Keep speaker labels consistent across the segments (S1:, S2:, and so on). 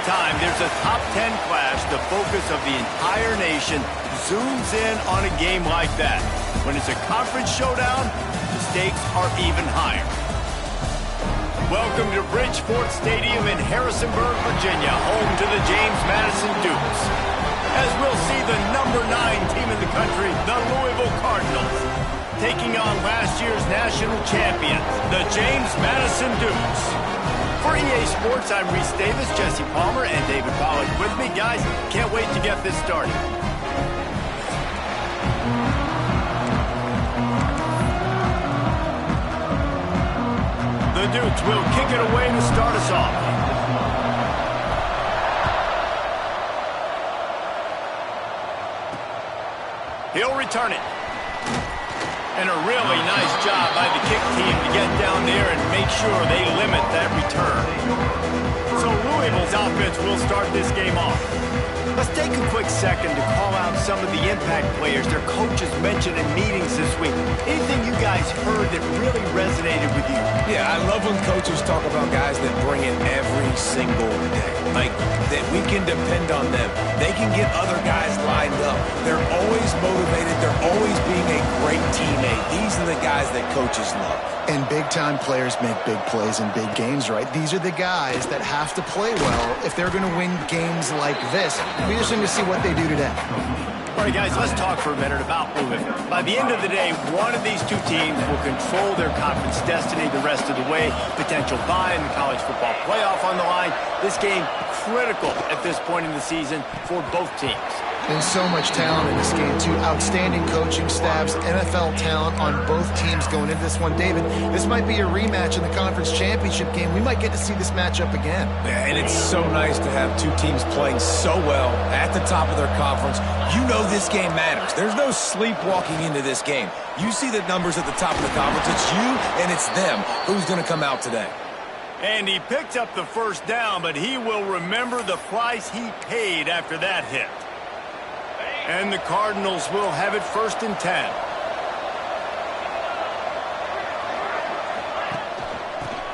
S1: time there's a top 10 clash, the focus of the entire nation zooms in on a game like that. When it's a conference showdown, the stakes are even higher. Welcome to Bridgeport Stadium in Harrisonburg, Virginia, home to the James Madison Dukes. As we'll see the number 9 team in the country, the Louisville Cardinals, taking on last year's national champions, the James Madison Dukes. For EA Sports, I'm Reese Davis, Jesse Palmer, and David Pollack with me. Guys, can't wait to get this started. The Dukes will kick it away to start us off. He'll return it. And a really nice job by the kick team to get down there and make sure they limit that return. So Louisville's offense will start this game off. Let's take a quick second to call out some of the impact players their coaches mentioned in meetings this week. Anything you guys heard that really resonated with you?
S2: Yeah, I love when coaches talk about guys that bring it every single day. Like, that we can depend on them. They can get other guys lined up. They're always motivated. They're always being a great teammate. These are the guys that coaches love.
S3: And big-time players make big plays in big games, right? These are the guys that have to play well if they're going to win games like this. We're just going to see what they do today.
S1: All right, guys, let's talk for a minute about Louisville. By the end of the day, one of these two teams will control their conference destiny the rest of the way. Potential bye in the college football playoff on the line. This game critical at this point in the season for both teams.
S3: And so much talent in this game, too. Outstanding coaching staffs, NFL talent on both teams going into this one. David, this might be a rematch in the conference championship game. We might get to see this matchup again.
S2: Yeah, and it's so nice to have two teams playing so well at the top of their conference. You know this game matters. There's no sleepwalking into this game. You see the numbers at the top of the conference. It's you and it's them. Who's going to come out today?
S1: And he picked up the first down, but he will remember the price he paid after that hit. And the Cardinals will have it 1st and 10.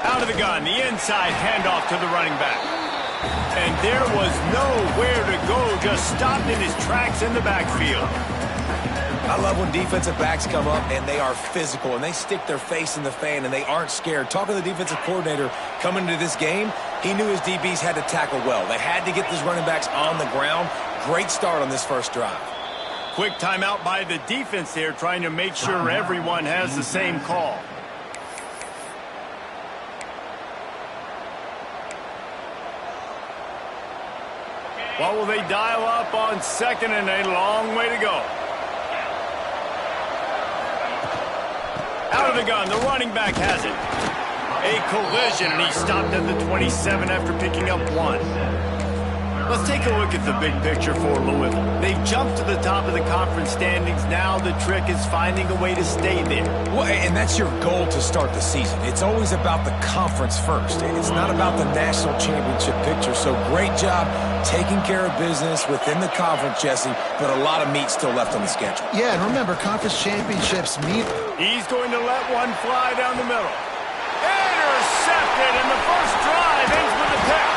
S1: Out of the gun, the inside handoff to the running back. And there was nowhere to go, just stopped in his tracks in the backfield.
S2: I love when defensive backs come up and they are physical and they stick their face in the fan and they aren't scared. Talking to the defensive coordinator coming into this game, he knew his DBs had to tackle well. They had to get these running backs on the ground. Great start on this first drive.
S1: Quick timeout by the defense there, trying to make sure everyone has the same call. What will they dial up on 2nd and a long way to go? Out of the gun, the running back has it. A collision, and he stopped at the 27 after picking up 1. Let's take a look at the big picture for Louisville. They've jumped to the top of the conference standings. Now the trick is finding a way to stay there.
S2: Well, and that's your goal to start the season. It's always about the conference first. It's not about the national championship picture. So great job taking care of business within the conference, Jesse, but a lot of meat still left on the schedule.
S3: Yeah, and remember, conference championships mean...
S1: He's going to let one fly down the middle. Intercepted, and the first drive ends with a pick.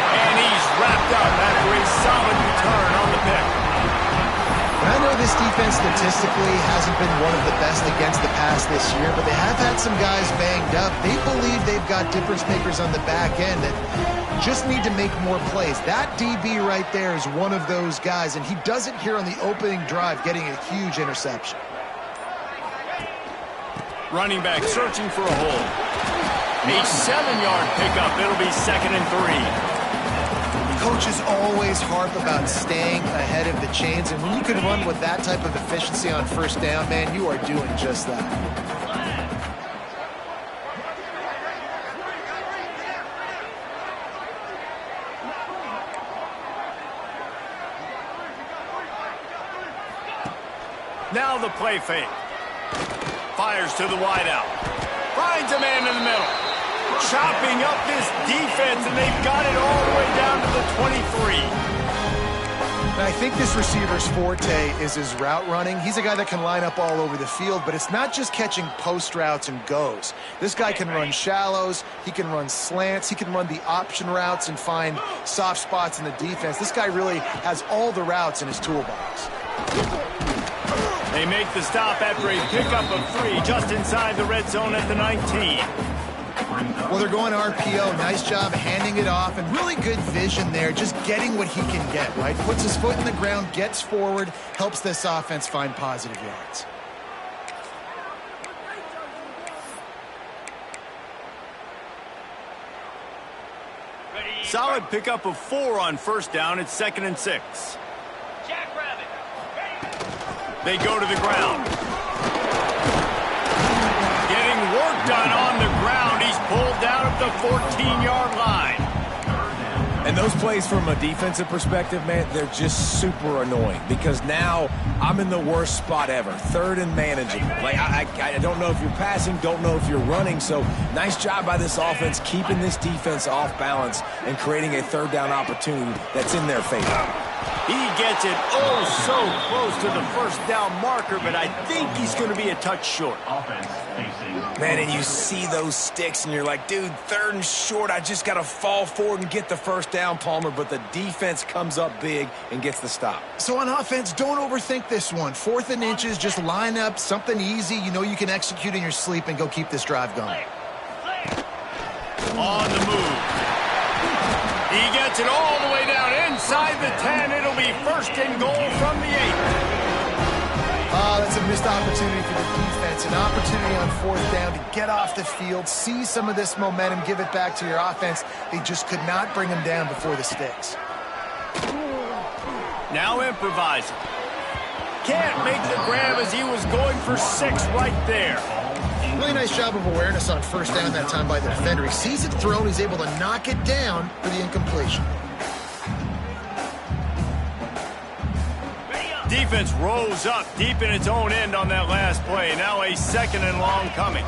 S1: And he's wrapped up after a solid return on the pick.
S3: And I know this defense statistically hasn't been one of the best against the pass this year, but they have had some guys banged up. They believe they've got difference makers on the back end that just need to make more plays. That DB right there is one of those guys, and he does it here on the opening drive, getting a huge interception.
S1: Running back searching for a hole. A 7-yard pickup. It'll be 2nd and 3.
S3: Coaches always harp about staying ahead of the chains, and when you can run with that type of efficiency on 1st down, man, you are doing just that.
S1: Now the play fake. Fires to the wideout. Finds a man in the middle. Chopping up this defense, and they've got it all the way down to the 23.
S3: And I think this receiver's forte is his route running. He's a guy that can line up all over the field, but it's not just catching post routes and goes. This guy can run shallows, he can run slants, he can run the option routes and find soft spots in the defense. This guy really has all the routes in his toolbox.
S1: They make the stop after a pickup of 3 just inside the red zone at the 19.
S3: Well, they're going RPO. Nice job handing it off, and really good vision there, just getting what he can get, right? Puts his foot in the ground, gets forward, helps this offense find positive yards.
S1: Solid pickup of 4 on first down. It's 2nd and 6. They go to the ground. Getting work done on the ground. He's pulled down at the 14-yard line.
S2: And those plays from a defensive perspective, man, they're just super annoying because now I'm in the worst spot ever. 3rd and manageable. Like, I don't know if you're passing, don't know if you're running. So nice job by this offense keeping this defense off balance and creating a 3rd down opportunity that's in their favor.
S1: He gets it oh so close to the first down marker, but I think he's going to be a touch short.
S2: Man, and you see those sticks, and you're like, dude, 3rd and short, I just got to fall forward and get the first down, Palmer, but the defense comes up big and gets the stop.
S3: So on offense, don't overthink this one. 4th and inches, just line up something easy you know you can execute in your sleep and go keep this drive going.
S1: On the move. He gets it all the way down inside the 10. It'll be 1st and goal from the 8.
S3: That's a missed opportunity for the defense. An opportunity on 4th down to get off the field, see some of this momentum, give it back to your offense. They just could not bring him down before the sticks.
S1: Now improvising. Can't make the grab as he was going for 6 right there.
S3: Really nice job of awareness on 1st down that time by the defender. He sees it thrown, he's able to knock it down for the incompletion.
S1: Defense rose up deep in its own end on that last play. Now a 2nd and long coming.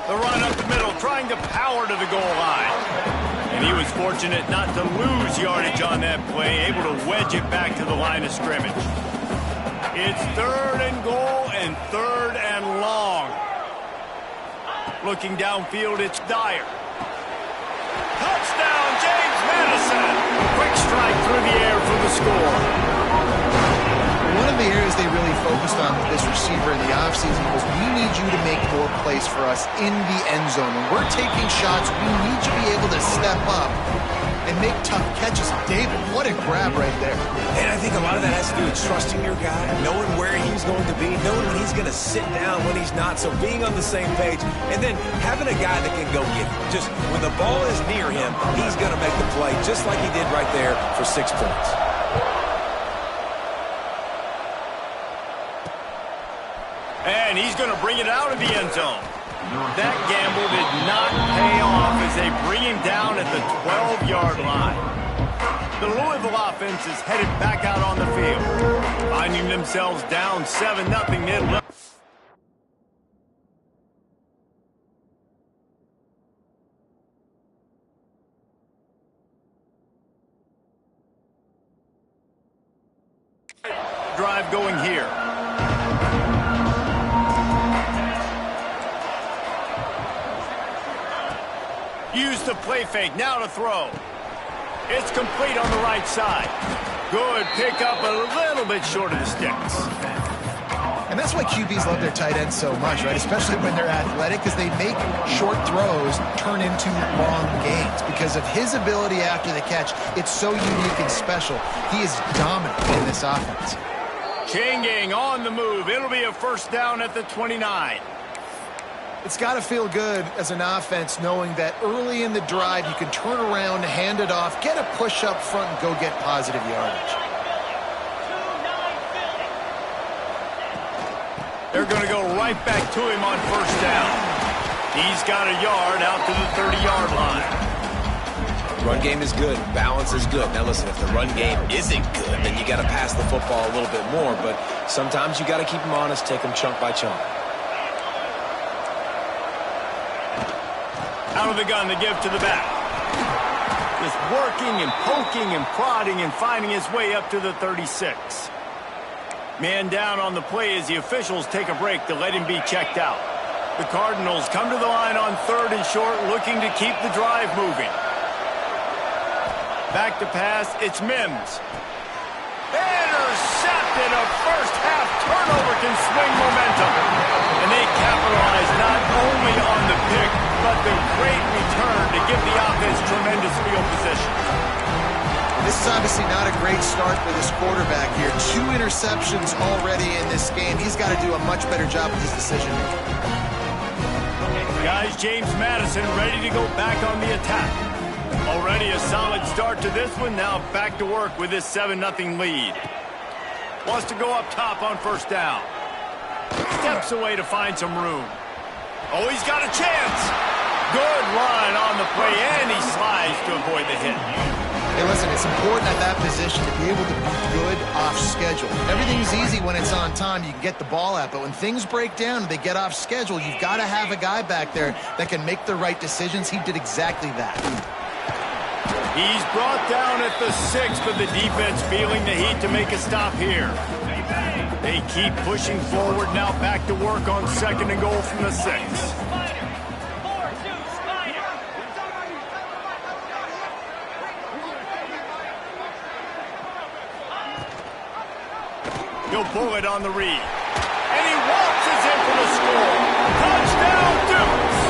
S1: The run up the middle, trying to power to the goal line. And he was fortunate not to lose yardage on that play, able to wedge it back to the line of scrimmage. It's 3rd and goal and 3rd and long. Looking downfield, it's Dyer. Touchdown, James Madison. Quick strike through the air for the score.
S3: One of the areas they really focused on with this receiver in the offseason was we need you to make more plays for us in the end zone. When we're taking shots, we need you to be able to step up and make tough catches. David, what a grab right there.
S2: And I think a lot of that has to do with trusting your guy, knowing where he's going to be, knowing when he's going to sit down, when he's not, so being on the same page, and then having a guy that can go get it. Just when the ball is near him, he's going to make the play, just like he did right there for 6 points.
S1: And he's going to bring it out of the end zone. That gamble did not pay off as they bring him down at the 12-yard line. The Louisville offense is headed back out on the field, finding themselves down 7-0 mid-level. Drive going here. Use the play fake, now to throw. It's complete on the right side. Good pickup, a little bit short of the sticks.
S3: And that's why QBs love their tight ends so much, right? Especially when they're athletic, because they make short throws turn into long gains. Because of his ability after the catch, it's so unique and special. He is dominant in this offense.
S1: Changing on the move. It'll be a 1st down at the 29.
S3: It's got to feel good as an offense knowing that early in the drive you can turn around, hand it off, get a push up front, and go get positive yardage.
S1: They're going to go right back to him on 1st down. He's got a yard out to the 30-yard line.
S2: Run game is good. Balance is good. Now, listen, if the run game isn't good, then you got to pass the football a little bit more. But sometimes you got to keep them honest, take them chunk by chunk.
S1: Out of the gun to give to the back. Just working and poking and prodding and finding his way up to the 36. Man down on the play as the officials take a break to let him be checked out. The Cardinals come to the line on 3rd and short, looking to keep the drive moving. Back to pass, it's Mims. Intercepted. A first-half turnover can swing momentum. And they capitalize not only on the pick, but the great return to give the offense tremendous field position.
S3: This is obviously not a great start for this quarterback here. 2 interceptions already in this game. He's got to do a much better job with his decision-making.
S1: Guys, James Madison ready to go back on the attack. Already a solid start to this one. Now back to work with this 7-0 lead. Wants to go up top on 1st down. Steps away to find some room. Oh, he's got a chance. Good run on the play, and he slides to avoid the hit.
S3: Hey, listen, it's important at that position to be able to be good off schedule. Everything's easy when it's on time. You can get the ball out. But when things break down and they get off schedule, you've got to have a guy back there that can make the right decisions. He did exactly that.
S1: He's brought down at the 6, but the defense feeling the heat to make a stop here. They keep pushing forward, now back to work on 2nd and goal from the 6. He'll pull it on the read. And he waltzes in for the score. Touchdown, Dukes!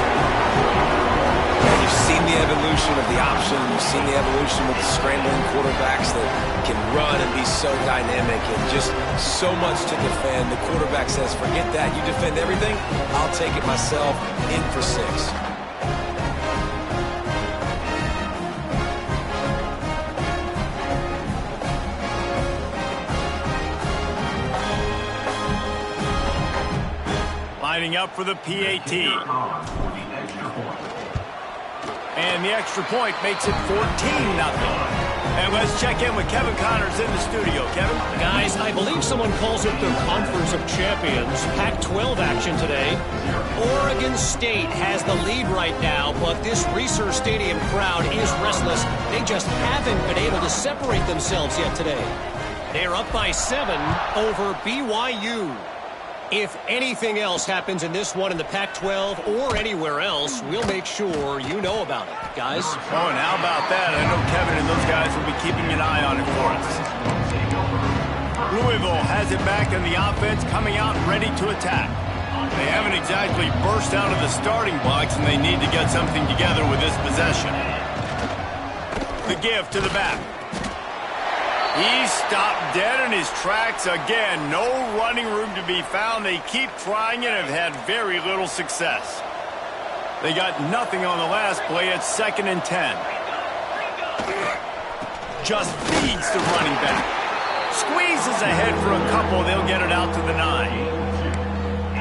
S2: You've seen the evolution of the option. You've seen the evolution with the scrambling quarterbacks that can run and be so dynamic and just so much to defend. The quarterback says, forget that. You defend everything, I'll take it myself. In for 6.
S1: Lining up for the PAT. And the extra point makes it 14-0. And let's check in with Kevin Connors in the studio. Kevin?
S4: Guys, I believe someone calls it the Conference of Champions. Pac-12 action today. Oregon State has the lead right now, but this Reser Stadium crowd is restless. They just haven't been able to separate themselves yet today. They're up by 7 over BYU. If anything else happens in this one in the Pac-12 or anywhere else, we'll make sure you know about it, guys.
S1: Oh, and how about that? I know Kevin and those guys will be keeping an eye on it for us. Louisville has it back in the offense, coming out ready to attack. They haven't exactly burst out of the starting blocks, and they need to get something together with this possession. The give to the back. He's stopped dead in his tracks again. No running room to be found. They keep trying and have had very little success. They got nothing on the last play at 2nd and 10. Just feeds the running back. Squeezes ahead for a couple. They'll get it out to the 9.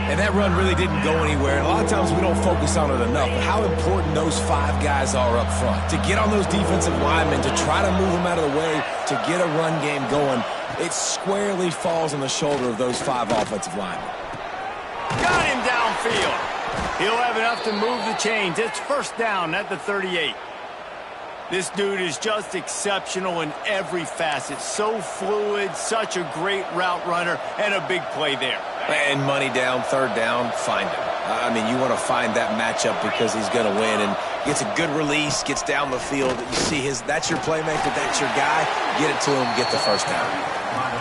S2: And that run really didn't go anywhere. A lot of times we don't focus on it enough, but how important those 5 guys are up front. To get on those defensive linemen, to try to move them out of the way, to get a run game going, it squarely falls on the shoulder of those 5 offensive linemen.
S1: Got him downfield. He'll have enough to move the chains. It's 1st down at the 38. This dude is just exceptional in every facet. So fluid, such a great route runner, and a big play there.
S2: And money down, 3rd down, find him. I mean, you want to find that matchup because he's going to win. And gets a good release, gets down the field. You see that's your playmaker, that's your guy. Get it to him, get the 1st down.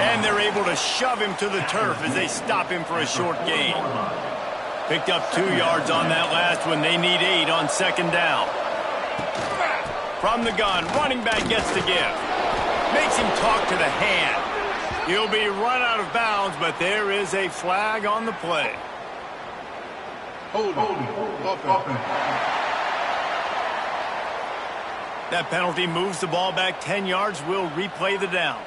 S1: And they're able to shove him to the turf as they stop him for a short gain. Picked up 2 yards on that last one. They need 8 on 2nd down. From the gun, running back gets the give. Makes him talk to the hand. He'll be run out of bounds, but there is a flag on the play. That penalty moves the ball back 10 yards. We'll replay the down.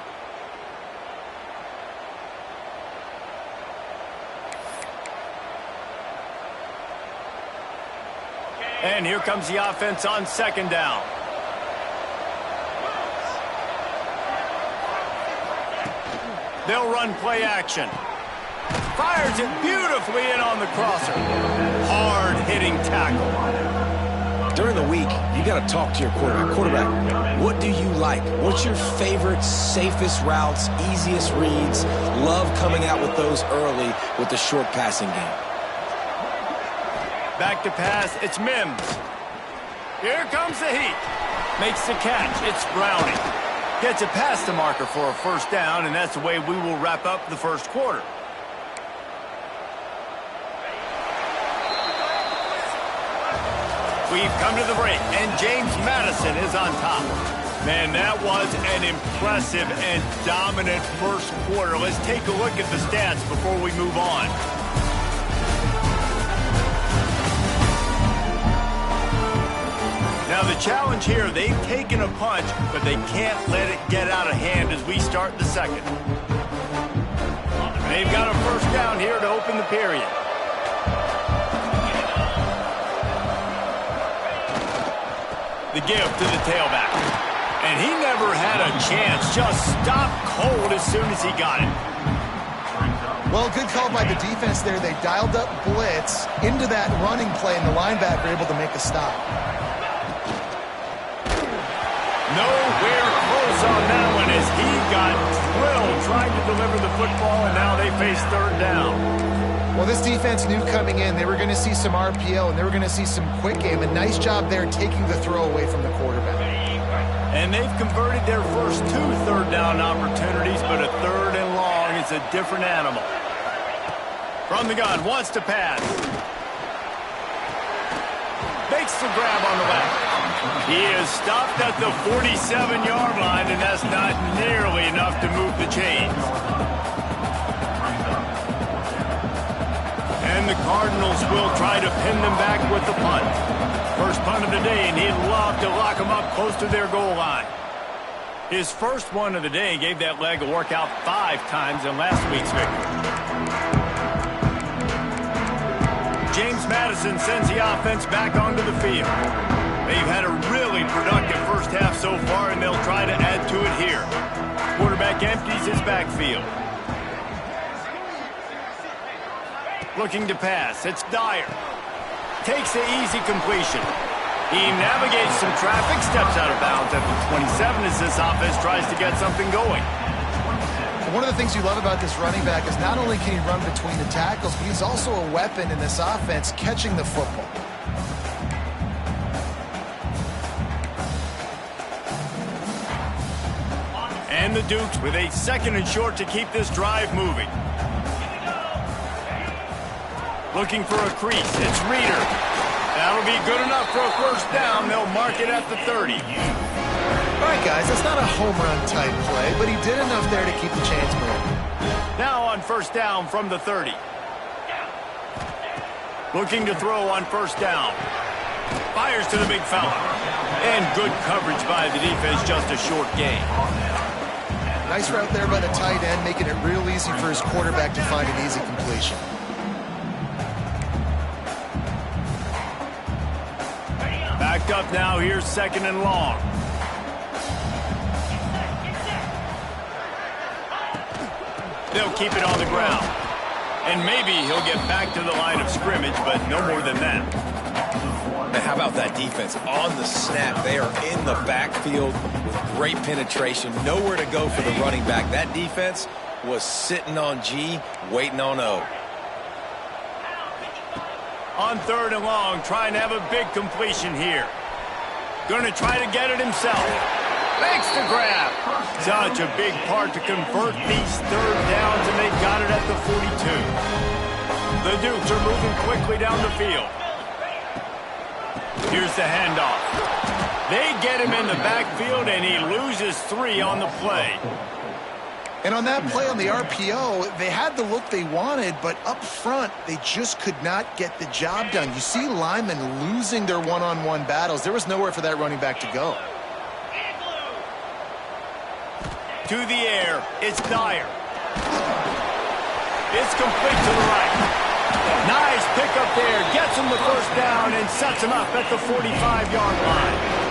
S1: And here comes the offense on 2nd down. They'll run play action. Fires it beautifully in on the crosser. Hard-hitting tackle.
S2: During during the week, you got to talk to your quarterback. Quarterback, what do you like? What's your favorite, safest routes, easiest reads? Love coming out with those early with the short passing game.
S1: Back to pass, it's Mims. Here comes the heat. Makes the catch, it's Browning. Gets it past the marker for a first down, and that's the way we will wrap up the first quarter. We've come to the break, and James Madison is on top. Man, that was an impressive and dominant first quarter. Let's take a look at the stats before we move on. Now the challenge here, they've taken a punch, but they can't let it get out of hand as we start the second. They've got a first down here to open the period. The give to the tailback. And he never had a chance. Just stopped cold as soon as he got it.
S3: Well, good call by the defense there. They dialed up blitz into that running play, and the linebacker able to make a stop.
S1: Nowhere close on that one as he got drilled trying to deliver the football, and now they face third down.
S3: Well, this defense knew coming in they were going to see some RPO and they were going to see some quick game. A nice job there taking the throw away from the quarterback.
S1: And they've converted their first 2 third-down opportunities, but a third and long is a different animal. From the gun, wants to pass. Makes the grab on the left. He is stopped at the 47-yard line, and that's not nearly enough to move the chains. And the Cardinals will try to pin them back with the punt. First punt of the day, and he'd love to lock them up close to their goal line. His first one of the day gave that leg a workout 5 times in last week's victory. James Madison sends the offense back onto the field. They've had a really productive first half so far, and they'll try to add to it here. Quarterback empties his backfield. Looking to pass. It's Dyer. Takes the easy completion. He navigates some traffic, steps out of bounds at the 27 as this offense tries to get something going.
S3: One of the things you love about this running back is not only can he run between the tackles, but he's also a weapon in this offense catching the football.
S1: And the Dukes with a second and short to keep this drive moving. Looking for a crease. It's Reeder. That'll be good enough for a first down. They'll mark it at the 30.
S3: All right, guys, that's not a home run type play, but he did enough there to keep the chains moving.
S1: Now on first down from the 30. Looking to throw on first down. Fires to the big fella. And good coverage by the defense, just a short gain.
S3: Nice route there by the tight end, making it real easy for his quarterback to find an easy completion.
S1: Backed up now, here's second and long. They'll keep it on the ground. And maybe he'll get back to the line of scrimmage, but no more than that.
S2: Now, how about that defense? On the snap, they are in the backfield with great penetration. Nowhere to go for the running back. That defense was sitting on G, waiting on O.
S1: On third and long, trying to have a big completion here. Going to try to get it himself. Makes the grab. Such a big part to convert these third downs, and they got it at the 42. The Dukes are moving quickly down the field. Here's the handoff. They get him in the backfield, and he loses 3 on the play.
S3: And on that play on the RPO, they had the look they wanted, but up front, they just could not get the job done. You see linemen losing their one-on-one battles. There was nowhere for that running back to go.
S1: To the air, it's Dyer. It's complete to the right. Nice pickup there, gets him the first down and sets him up at the 45-yard line.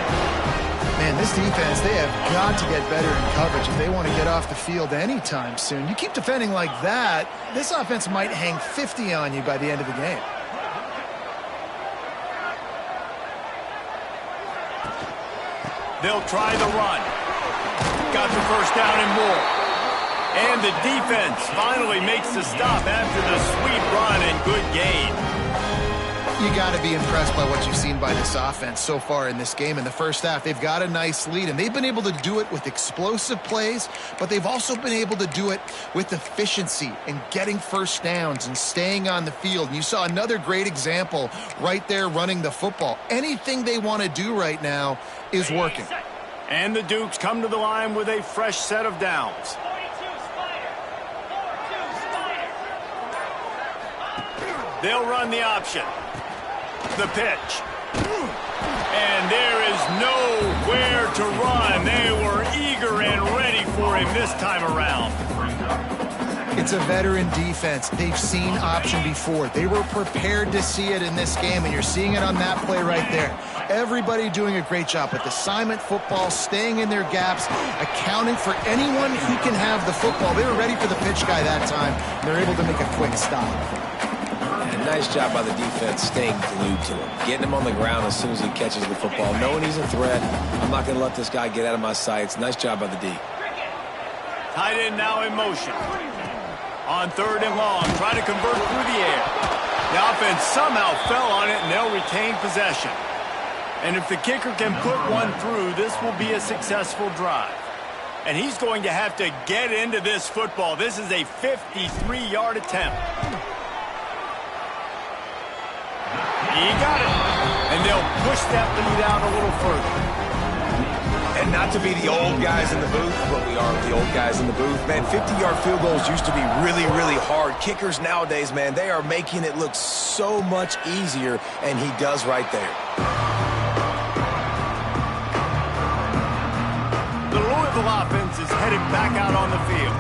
S3: Man, this defense, they have got to get better in coverage if they want to get off the field anytime soon. You keep defending like that, this offense might hang 50 on you by the end of the game.
S1: They'll try the run. Got the first down and more. And the defense finally makes the stop after the sweet run and good gain.
S3: You got to be impressed by what you've seen by this offense so far in this game. In the first half, they've got a nice lead, and they've been able to do it with explosive plays, but they've also been able to do it with efficiency and getting first downs and staying on the field. And you saw another great example right there running the football. Anything they want to do right now is working.
S1: And the Dukes come to the line with a fresh set of downs. They'll run the option. The pitch. And there is nowhere to run. They were eager and ready for him this time around.
S3: It's a veteran defense. They've seen option before. They were prepared to see it in this game, and you're seeing it on that play right there. Everybody doing a great job with assignment football, staying in their gaps, accounting for anyone who can have the football. They were ready for the pitch guy that time, and they're able to make a quick stop.
S2: Nice job by the defense staying glued to him, getting him on the ground as soon as he catches the football, knowing he's a threat. I'm not going to let this guy get out of my sights. Nice job by the D.
S1: Tight end now in motion. On 3rd and long, trying to convert through the air. The offense somehow fell on it, and they'll retain possession. And if the kicker can put one through, this will be a successful drive. And he's going to have to get into this football. This is a 53-yard attempt. He got it. And they'll push that lead out a little further.
S2: And not to be the old guys in the booth, but we are the old guys in the booth. Man, 50-yard field goals used to be really, really hard. Kickers nowadays, man, they are making it look so much easier, and he does right there.
S1: The Louisville offense is headed back out on the field.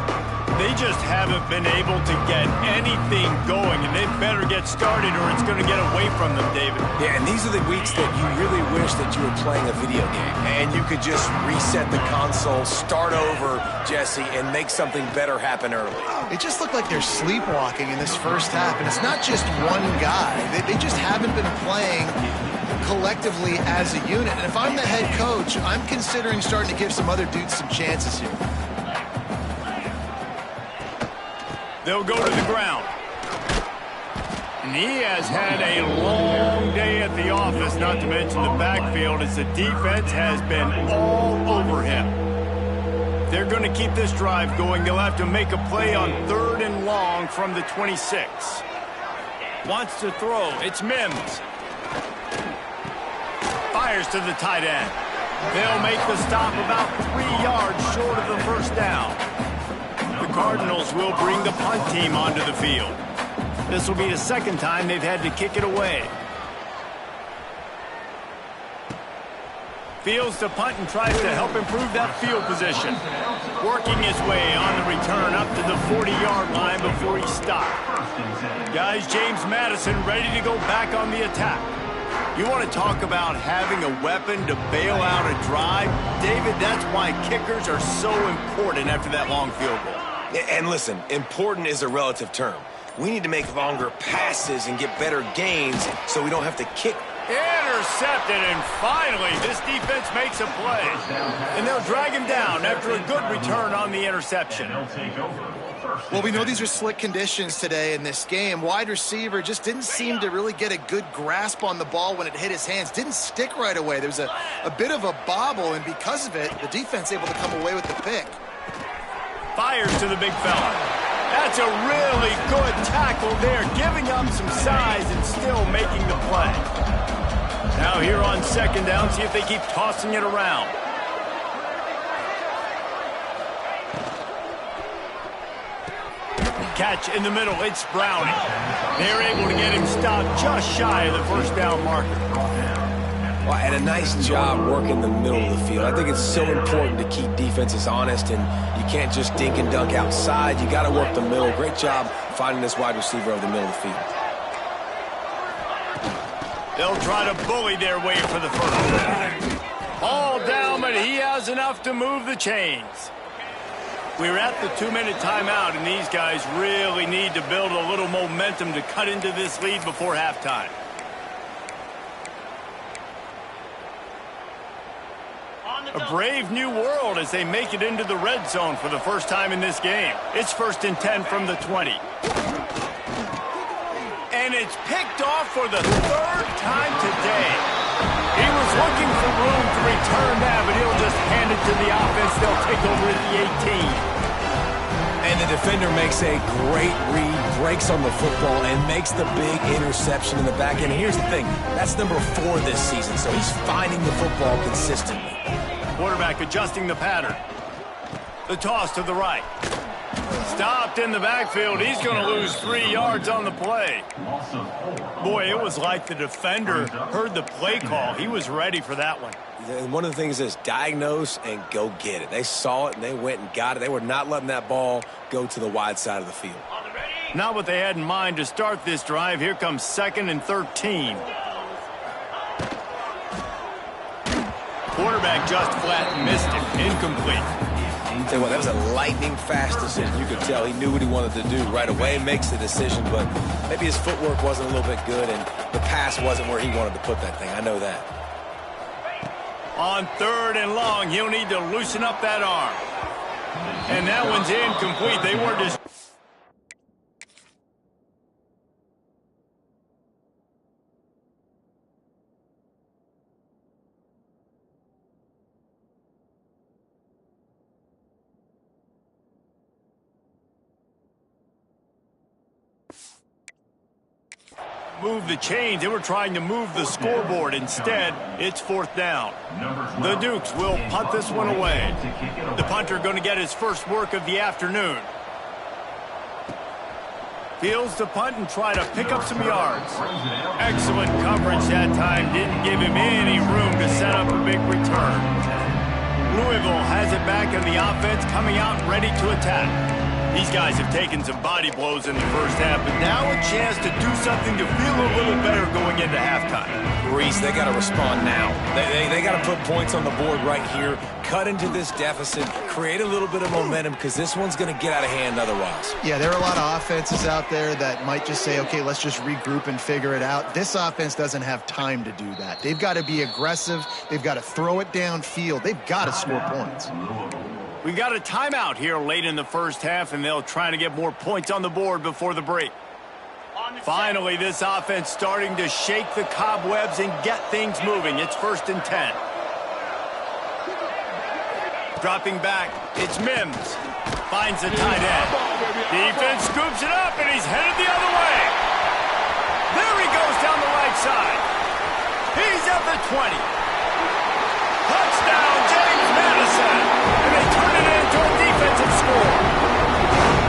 S1: They just haven't been able to get anything going, and they better get started or it's going to get away from them, David.
S2: Yeah, and these are the weeks that you really wish that you were playing a video game, and you could just reset the console, start over, Jesse, and make something better happen early.
S3: It just looked like they're sleepwalking in this first half, and it's not just one guy. They just haven't been playing collectively as a unit. And if I'm the head coach, I'm considering starting to give some other dudes some chances here.
S1: They'll go to the ground. And he has had a long day at the office, not to mention the backfield, as the defense has been all over him. They're going to keep this drive going. They'll have to make a play on 3rd and long from the 26. Wants to throw. It's Mims. Fires to the tight end. They'll make the stop about 3 yards short of the first down. The Cardinals will bring the punt team onto the field. This will be the second time they've had to kick it away. Fields to punt and tries to help improve that field position. Working his way on the return up to the 40-yard line before he stopped. Guys, James Madison ready to go back on the attack. You want to talk about having a weapon to bail out a drive? David, that's why kickers are so important after that long field goal.
S2: And listen, important is a relative term. We need to make longer passes and get better gains so we don't have to kick.
S1: Intercepted, and finally this defense makes a play. And they'll drag him down after a good return on the interception.
S3: Well, we know these are slick conditions today in this game. Wide receiver just didn't seem to really get a good grasp on the ball when it hit his hands. Didn't stick right away. There was a bit of a bobble, and because of it, the defense able to come away with the pick.
S1: Fires to the big fella. That's a really good tackle there, giving up some size and still making the play. Now here on 2nd down, see if they keep tossing it around. Catch in the middle, it's Browning. They're able to get him stopped just shy of the first down marker.
S2: Well, and a nice job working the middle of the field. I think it's so important to keep defenses honest, and you can't just dink and dunk outside. You got to work the middle. Great job finding this wide receiver over the middle of the field.
S1: They'll try to bully their way for the first. All down, but he has enough to move the chains. We're at the 2-minute timeout, and these guys really need to build a little momentum to cut into this lead before halftime.
S5: On the
S1: A brave new world as they make it into the red zone for the first time in this game. It's 1st and 10 from the 20. And it's picked off for the 3rd time today. He was looking for room to return that, but he'll just hand it to the offense. They'll take over at the 18.
S2: And the defender makes a great read, breaks on the football, and makes the big interception in the back end. Here's the thing, that's number 4 this season, so he's finding the football consistently.
S1: Quarterback adjusting the pattern. The toss to the right. Stopped in the backfield. He's going to lose 3 yards on the play. Boy, it was like the defender heard the play call. He was ready for that one.
S2: And one of the things is diagnose and go get it. They saw it and they went and got it. They were not letting that ball go to the wide side of the field.
S1: Not what they had in mind to start this drive. Here comes 2nd and 13. Quarterback just flat missed it. Incomplete.
S2: Tell you what, that was a lightning-fast decision. You could tell he knew what he wanted to do right away. Makes the decision, but maybe his footwork wasn't a little bit good, and the pass wasn't where he wanted to put that thing. I know that.
S1: On 3rd and long, he'll need to loosen up that arm. And that one's incomplete. They weren't just... move the chains. They were trying to move the scoreboard. Instead, it's 4th down. The Dukes will punt this one away. The punter going to get his first work of the afternoon. Fields the punt and try to pick up some yards. Excellent coverage that time. Didn't give him any room to set up a big return. Louisville has it back in the offense, coming out ready to attack. These guys have taken some body blows in the first half, but now a chance to do something to feel a little better going into halftime.
S2: Reese, they got to respond now. They got to put points on the board right here, cut into this deficit, create a little bit of momentum, because this one's going to get out of hand otherwise.
S3: Yeah, there are a lot of offenses out there that might just say, okay, let's just regroup and figure it out. This offense doesn't have time to do that. They've got to be aggressive. They've got to throw it downfield. They've got to score points.
S1: We've got a timeout here late in the first half, and they'll try to get more points on the board before the break. Finally, this offense starting to shake the cobwebs and get things moving. It's 1st and 10. Dropping back, it's Mims. Finds the tight end. Defense scoops it up, and he's headed the other way. There he goes down the right side. He's at the 20. Touchdown, James Madison. And they turn it into a defensive score.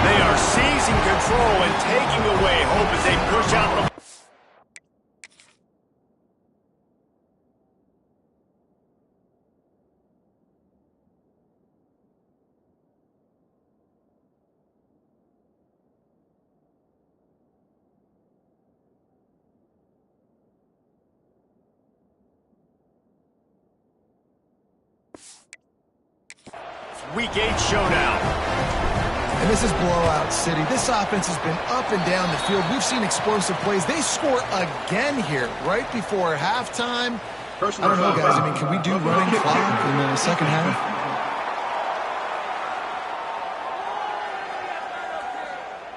S1: They are seizing control and taking away hope as they push out the... Week 8 showdown.
S3: And this is blowout city. This offense has been up and down the field. We've seen explosive plays. They score again here right before halftime. I don't know, guys. I mean, can we do running clock in the second half?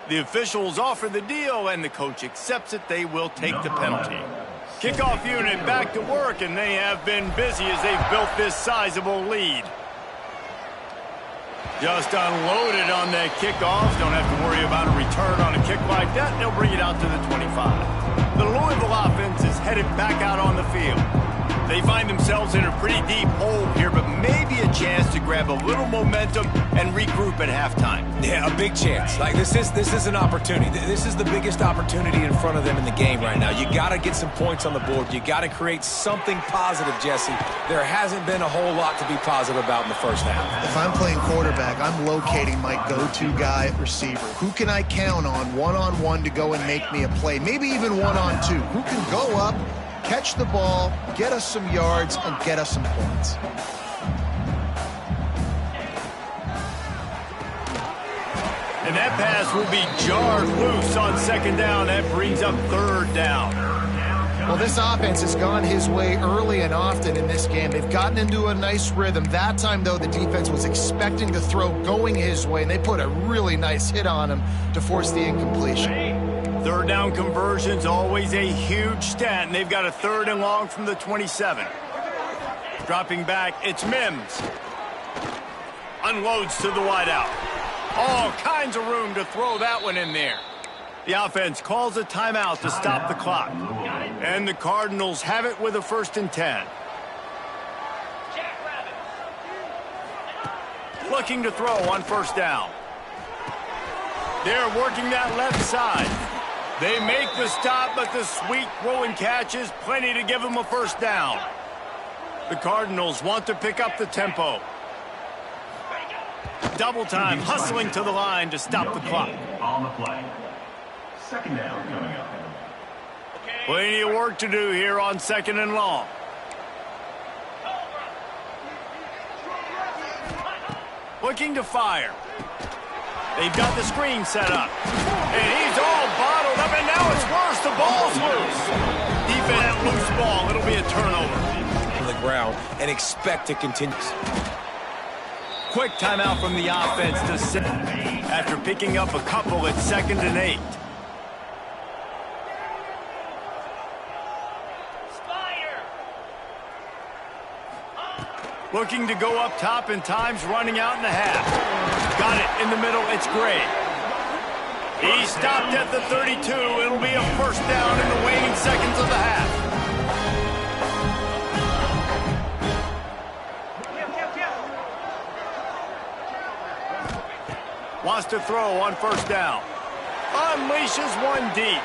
S1: The officials offer the deal, and the coach accepts it. They will take the penalty. Kickoff unit back to work, and they have been busy as they've built this sizable lead. Just unloaded on the kickoffs. Don't have to worry about a return on a kick like that. They'll bring it out to the 25. The Louisville offense is headed back out on the field. They find themselves in a pretty deep hole here, but maybe a chance to grab a little momentum and regroup at halftime.
S2: Yeah, a big chance. Like, this is an opportunity. This is the biggest opportunity in front of them in the game right now. You got to get some points on the board. You got to create something positive, Jesse. There hasn't been a whole lot to be positive about in the first half.
S3: If I'm playing quarterback, I'm locating my go-to guy at receiver. Who can I count on one-on-one to go and make me a play? Maybe even one-on-two. Who can go up, catch the ball, get us some yards, and get us some points?
S1: And that pass will be jarred loose on second down. That brings up third down.
S3: Well, this offense has gone his way early and often in this game. They've gotten into a nice rhythm. That time, though, the defense was expecting the throw going his way, and they put a really nice hit on him to force the incompletion.
S1: Third down conversion's always a huge stat, and they've got a 3rd and long from the 27. Dropping back, it's Mims. Unloads to the wideout. All kinds of room to throw that one in there. The offense calls a timeout to stop the clock. And the Cardinals have it with a 1st and 10. Looking to throw on 1st down. They're working that left side. They make the stop, but the sweet throw and catch is plenty to give them a 1st down. The Cardinals want to pick up the tempo. Double time, hustling to the line to stop the clock.
S5: On the play. 2nd down coming up.
S1: Plenty of work to do here on 2nd and long. Looking to fire. They've got the screen set up. And he's all bottled up, and now it's worse. The ball's loose. Defense loose ball. It'll be a turnover.
S2: On the ground and expect to continue.
S1: Quick timeout from the offense to set after picking up a couple at 2nd and 8. Looking to go up top, and time's running out in the half. Got it in the middle. It's Gray. He stopped at the 32. It'll be a 1st down in the waning seconds of the half. Wants to throw on 1st down. Unleashes one deep.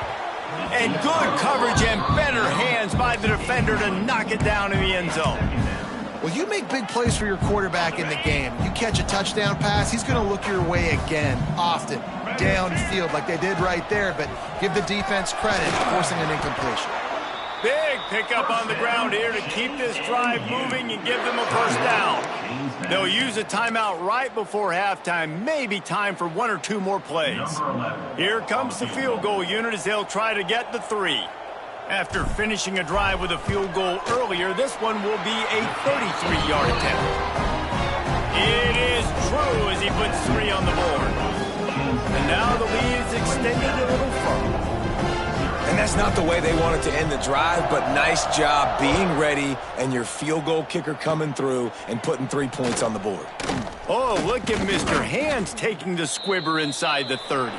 S1: And good coverage and better hands by the defender to knock it down in the end zone.
S3: Well, you make big plays for your quarterback in the game. You catch a touchdown pass, he's going to look your way again, often, downfield like they did right there, but give the defense credit for forcing an incompletion.
S1: Big pickup on the ground here to keep this drive moving and give them a 1st down. They'll use a timeout right before halftime, maybe time for 1 or 2 more plays. Here comes the field goal unit as they'll try to get the 3. After finishing a drive with a field goal earlier, this one will be a 33-yard attempt. It is true as he puts 3 on the board. And now the lead is extended a little further.
S2: And that's not the way they wanted to end the drive, but nice job being ready and your field goal kicker coming through and putting 3 points on the board.
S1: Oh, look at Mr. Hands taking the squibber inside the 30.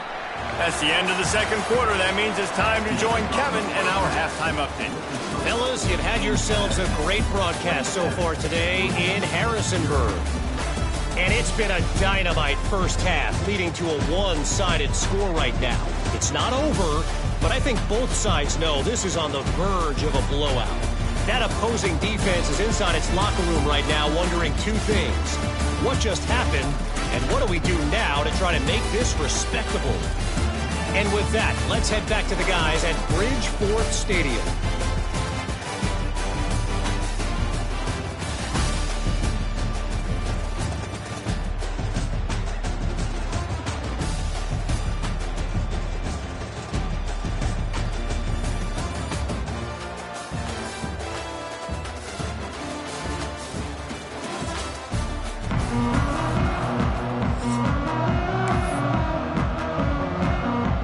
S1: That's the end of the 2nd quarter. That means it's time to join Kevin and our halftime update.
S4: Fellas, you've had yourselves a great broadcast so far today in Harrisonburg. And it's been a dynamite 1st half, leading to a one-sided score right now. It's not over, but I think both sides know this is on the verge of a blowout. That opposing defense is inside its locker room right now wondering 2 things. What just happened, and what do we do now to try to make this respectable? And with that, let's head back to the guys at Bridgeforth Stadium.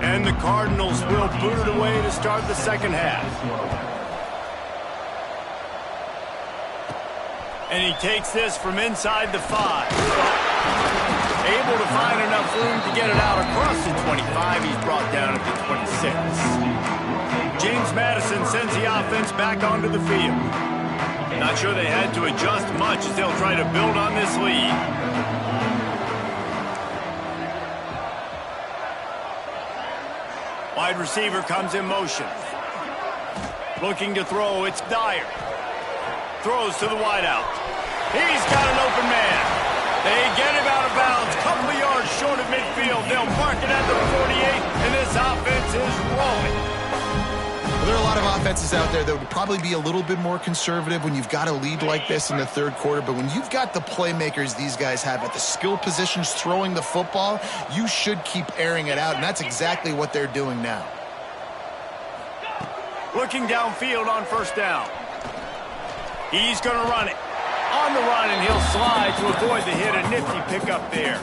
S1: And the Cardinals will boot it away to start the 2nd half. And he takes this from inside the 5. Able to find enough room to get it out across the 25. He's brought down at the 26. James Madison sends the offense back onto the field. Not sure they had to adjust much as they'll try to build on this lead. Wide receiver comes in motion. Looking to throw, it's Dyer. Throws to the wideout. He's got an open man. They get him out of bounds. Couple of yards short of midfield. They'll mark it at the 48, and this offense is rolling.
S3: Well, there are a lot of offenses out there that would probably be a little bit more conservative when you've got a lead like this in the 3rd quarter. But when you've got the playmakers these guys have at the skill positions throwing the football, you should keep airing it out. And that's exactly what they're doing now.
S1: Looking downfield on first down. He's going to run it. On the run, and he'll slide to avoid the hit. A nifty pickup there.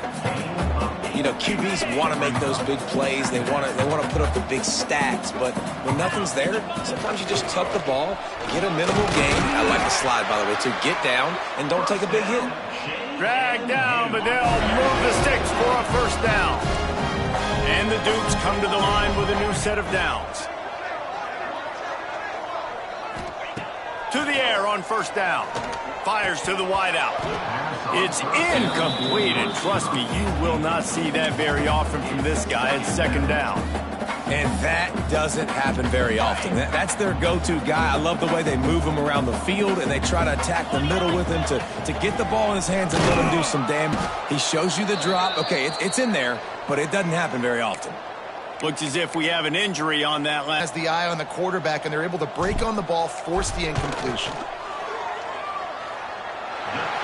S2: You know, QBs want to make those big plays. They want to put up the big stats. But when nothing's there, sometimes you just tuck the ball, get a minimal gain. I like the slide, by the way, too. Get down and don't take a big hit.
S1: Drag down, but they'll move the sticks for a first down. And the Dukes come to the line with a new set of downs. To the air on first down. Fires to the wideout. It's incomplete, and trust me, you will not see that very often from this guy at second down.
S2: And that doesn't happen very often. That's their go-to guy. I love the way they move him around the field, and they try to attack the middle with him to get the ball in his hands and let him do some damage. He shows you the drop. Okay, it's in there, but it doesn't happen very often.
S1: Looks as if we have an injury on that last.
S3: Has the eye on the quarterback, and they're able to break on the ball, force the incompletion.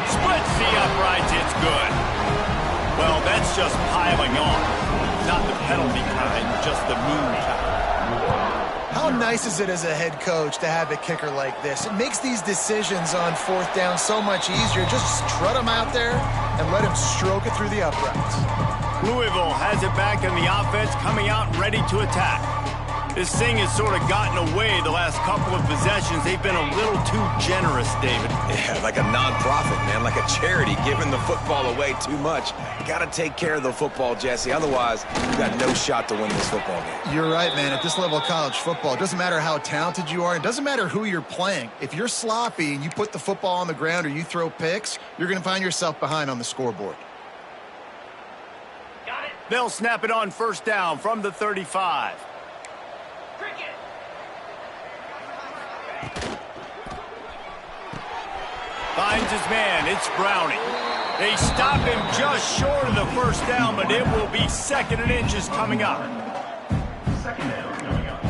S1: Splits the uprights, it's good. Well, that's just piling on. Not the penalty kind, just the mean kind.
S3: How nice is it as a head coach to have a kicker like this? It makes these decisions on fourth down so much easier. Just strut him out there and let him stroke it through the uprights.
S1: Louisville has it back in the offense, coming out ready to attack. This thing has sort of gotten away the last couple of possessions. They've been a little too generous, David.
S2: Yeah, like a nonprofit, man, like a charity, giving the football away too much. Got to take care of the football, Jesse. Otherwise, you got no shot to win this football game.
S3: You're right, man. At this level of college football, it doesn't matter how talented you are. It doesn't matter who you're playing. If you're sloppy and you put the football on the ground or you throw picks, you're going to find yourself behind on the scoreboard.
S1: They'll snap it on first down from the 35. Finds his man. It's Browning. They stop him just short of the first down, but it will be second and inches coming up.
S5: Second down coming up.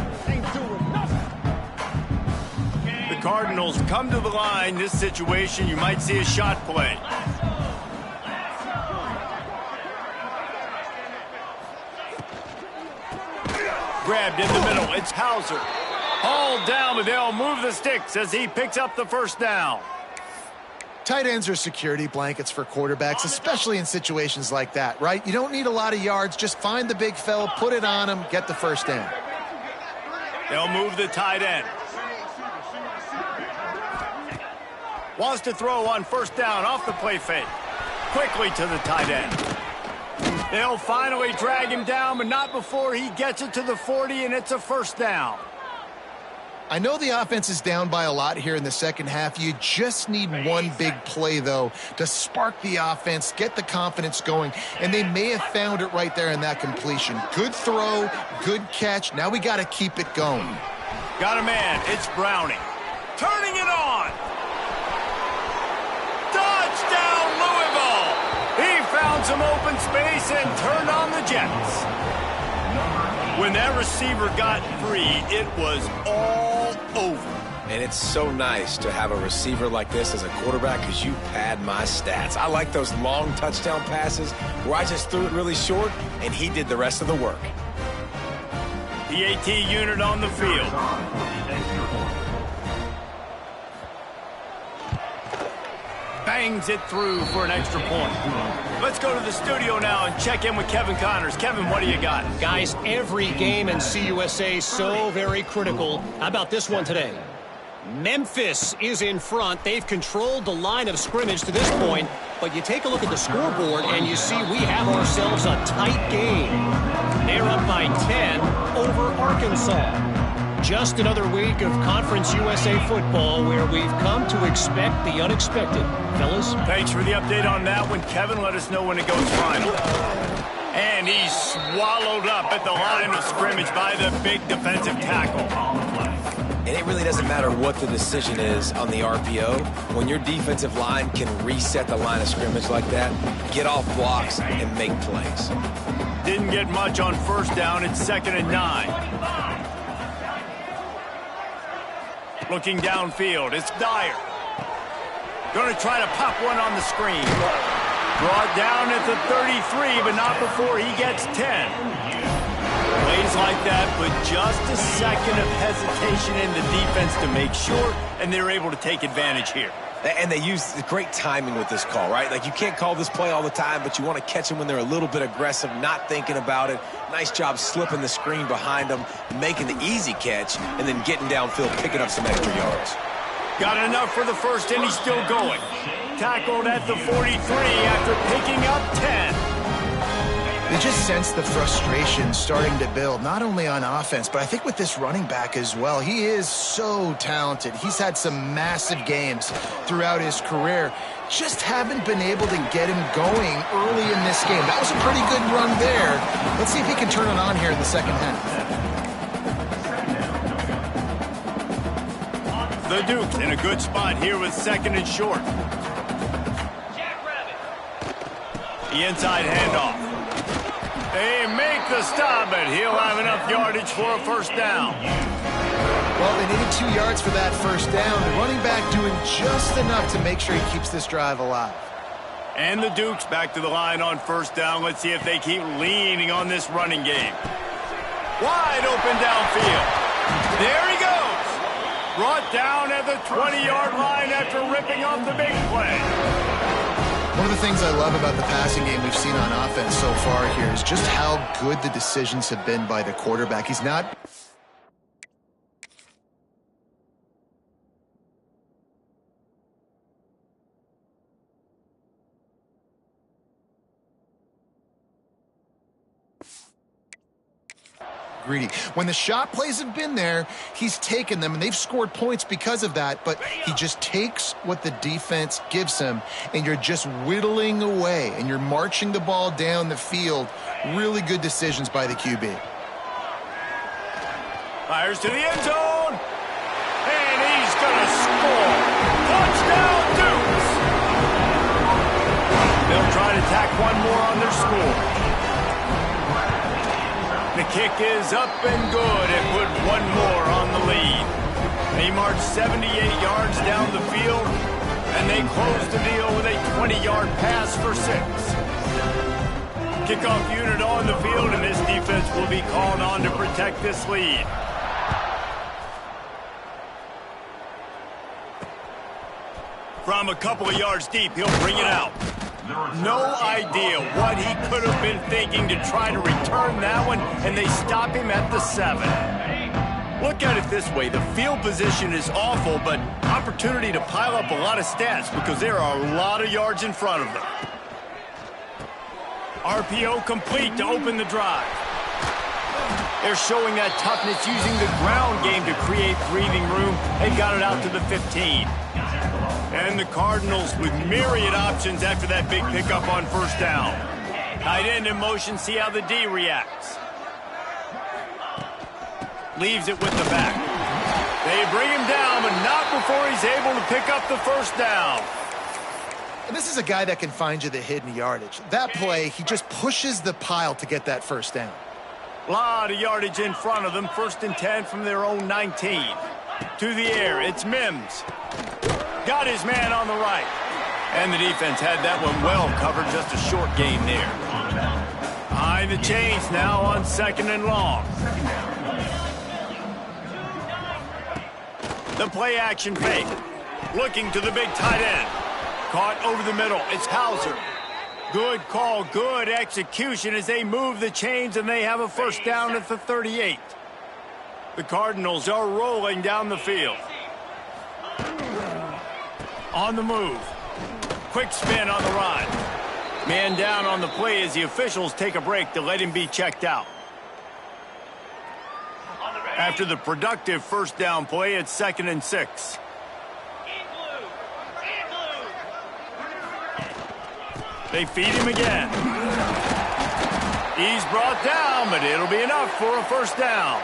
S1: The Cardinals come to the line. This situation, you might see a shot play. Grabbed in the middle. It's Hauser. Hauled down, but they'll move the sticks as he picks up the first down.
S3: Tight ends are security blankets for quarterbacks, especially in situations like that, right? You don't need a lot of yards. Just find the big fella, put it on him, get the first down.
S1: They'll move the tight end. Wants to throw on first down off the play fake. Quickly to the tight end. They'll finally drag him down, but not before he gets it to the 40, and it's a first down.
S3: I know the offense is down by a lot here in the second half. You just need one big play, though, to spark the offense, get the confidence going, and they may have found it right there in that completion. Good throw, good catch. Now we got to keep it going.
S1: Got a man. It's Browning. Turning it on. Touchdown, Louisville. He found some open space and turned on the Jets. When that receiver got free, it was all over.
S2: And it's so nice to have a receiver like this as a quarterback because you pad my stats. I like those long touchdown passes where I just threw it really short and he did the rest of the work.
S1: The AT unit on the field. Bangs it through for an extra point. Let's go to the studio now and check in with Kevin Connors. Kevin, what do you got?
S4: Guys, every game in CUSA so very critical. How about this one today? Memphis is in front. They've controlled the line of scrimmage to this point, but you take a look at the scoreboard and you see we have ourselves a tight game. They're up by 10 over Arkansas. Just another week of Conference USA football where we've come to expect the unexpected. Fellas?
S1: Thanks for the update on that one, Kevin. Let us know when it goes final. And he's swallowed up at the line of scrimmage by the big defensive tackle.
S2: And it really doesn't matter what the decision is on the RPO. When your defensive line can reset the line of scrimmage like that, get off blocks and make plays.
S1: Didn't get much on first down. It's 2nd and 9. Looking downfield, it's Dyer. Going to try to pop one on the screen. Brought down at the 33, but not before he gets 10. Plays Just like that, but just a second of hesitation in the defense to make sure, and they're able to take advantage here.
S2: And they use great timing with this call, right? Like, you can't call this play all the time, but you want to catch them when they're a little bit aggressive, not thinking about it. Nice job slipping the screen behind them, making the easy catch, and then getting downfield, picking up some extra yards.
S1: Got enough for the first, and he's still going. Tackled at the 43 after picking up 10.
S3: They just sense the frustration starting to build, not only on offense, but I think with this running back as well. He is so talented. He's had some massive games throughout his career. Just haven't been able to get him going early in this game. That was a pretty good run there. Let's see if he can turn it on here in the second half.
S1: The Dukes in a good spot here with second and short. The inside handoff. They make the stop, but he'll have enough yardage for a first down.
S3: Well, they needed 2 yards for that first down. The running back doing just enough to make sure he keeps this drive alive.
S1: And the Dukes back to the line on first down. Let's see if they keep leaning on this running game. Wide open downfield. There he goes. Brought down at the 20-yard line after ripping off the big play.
S3: One of the things I love about the passing game we've seen on offense so far here is just how good the decisions have been by the quarterback. He's not... greedy. When the shot plays have been there, he's taken them, and they've scored points because of that, but he just takes what the defense gives him, and you're just whittling away, and you're marching the ball down the field. Really good decisions by the QB.
S1: Fires to the end zone, and he's going to score. Touchdown, Dukes! They'll try to tack one more on their score. The kick is up and good. It put one more on the lead. They marched 78 yards down the field, and they closed the deal with a 20-yard pass for 6. Kickoff unit on the field, and this defense will be called on to protect this lead. From a couple of yards deep, he'll bring it out. No idea what he could have been thinking to try to return that one, and they stop him at the 7. Look at it this way. The field position is awful, but opportunity to pile up a lot of stats because there are a lot of yards in front of them. RPO complete to open the drive. They're showing that toughness using the ground game to create breathing room. They got it out to the 15. And the Cardinals with myriad options after that big pickup on first down. Tight end in motion, see how the D reacts. Leaves it with the back. They bring him down, but not before he's able to pick up the first down.
S3: And this is a guy that can find you the hidden yardage. That play, he just pushes the pile to get that first down.
S1: A lot of yardage in front of them. First and 10 from their own 19. To the air, it's Mims. Got his man on the right. And the defense had that one well covered, just a short gain there. Behind the chains now on second and long. The play action fake. Looking to the big tight end. Caught over the middle. It's Hauser. Good call, good execution as they move the chains, and they have a first down at the 38. The Cardinals are rolling down the field. On the move. Quick spin on the run. Man down on the play as the officials take a break to let him be checked out. After the productive first down play, it's second and 6. They feed him again. He's brought down, but it'll be enough for a first down.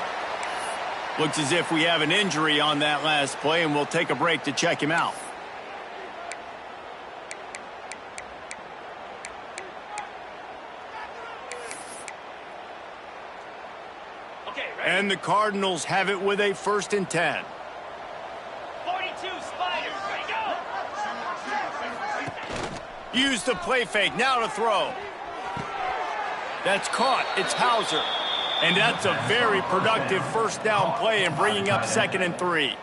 S1: Looks as if we have an injury on that last play, and we'll take a break to check him out. And the Cardinals have it with a first and 10.
S6: 42 Spiders, ready, go!
S1: Use the play fake, now to throw. That's caught, it's Hauser. And that's a very productive first down play in bringing up 2nd and 3.